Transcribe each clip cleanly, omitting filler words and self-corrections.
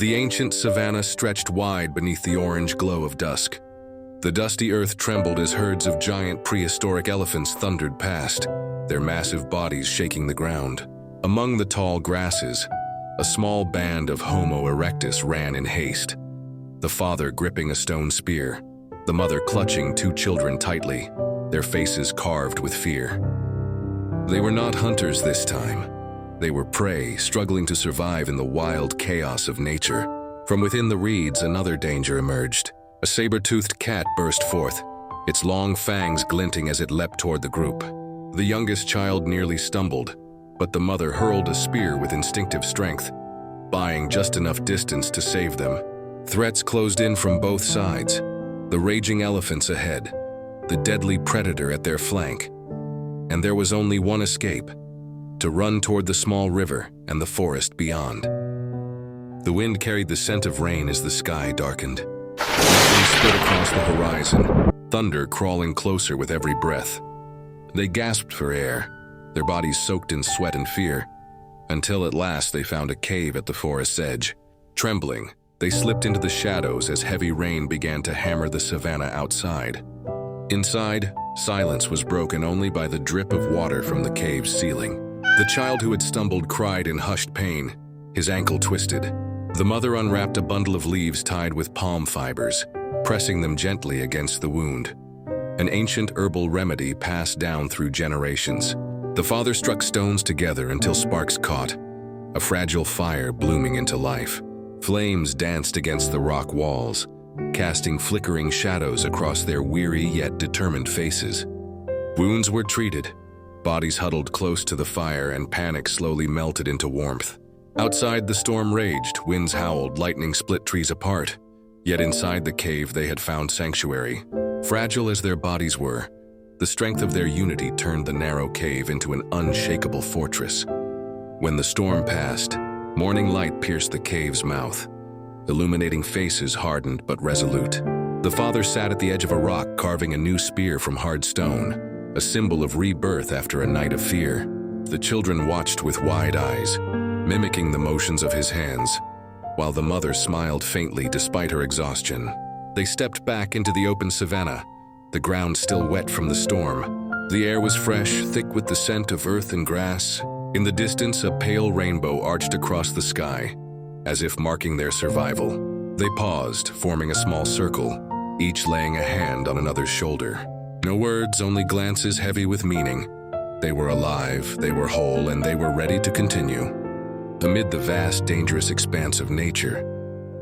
The ancient savanna stretched wide beneath the orange glow of dusk. The dusty earth trembled as herds of giant prehistoric elephants thundered past, their massive bodies shaking the ground. Among the tall grasses, a small band of Homo erectus ran in haste, the father gripping a stone spear, the mother clutching two children tightly, their faces carved with fear. They were not hunters this time. They were prey, struggling to survive in the wild chaos of nature. From within the reeds, another danger emerged. A saber-toothed cat burst forth, its long fangs glinting as it leapt toward the group. The youngest child nearly stumbled, but the mother hurled a spear with instinctive strength, buying just enough distance to save them. Threats closed in from both sides, the raging elephants ahead, the deadly predator at their flank. And there was only one escape: to run toward the small river and the forest beyond. The wind carried the scent of rain as the sky darkened. Lightning split across the horizon, thunder crawling closer with every breath. They gasped for air, their bodies soaked in sweat and fear, until at last they found a cave at the forest's edge. Trembling, they slipped into the shadows as heavy rain began to hammer the savanna outside. Inside, silence was broken only by the drip of water from the cave's ceiling. The child who had stumbled cried in hushed pain, his ankle twisted. The mother unwrapped a bundle of leaves tied with palm fibers, pressing them gently against the wound. An ancient herbal remedy passed down through generations. The father struck stones together until sparks caught, a fragile fire blooming into life. Flames danced against the rock walls, casting flickering shadows across their weary yet determined faces. Wounds were treated, bodies huddled close to the fire, and panic slowly melted into warmth. Outside, the storm raged, winds howled, lightning split trees apart. Yet inside the cave they had found sanctuary. Fragile as their bodies were, the strength of their unity turned the narrow cave into an unshakable fortress. When the storm passed, morning light pierced the cave's mouth. Illuminating faces hardened but resolute. The father sat at the edge of a rock, carving a new spear from hard stone, a symbol of rebirth after a night of fear. The children watched with wide eyes, mimicking the motions of his hands, while the mother smiled faintly despite her exhaustion. They stepped back into the open savanna, the ground still wet from the storm. The air was fresh, thick with the scent of earth and grass. In the distance, a pale rainbow arched across the sky, as if marking their survival. They paused, forming a small circle, each laying a hand on another's shoulder. No words, only glances heavy with meaning. They were alive, they were whole, and they were ready to continue. Amid the vast, dangerous expanse of nature,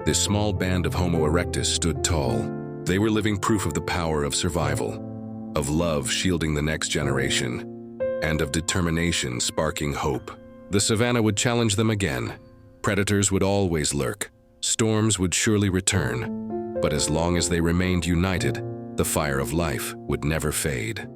this small band of Homo erectus stood tall. They were living proof of the power of survival, of love shielding the next generation, and of determination sparking hope. The savanna would challenge them again. Predators would always lurk. Storms would surely return. But as long as they remained united, the fire of life would never fade.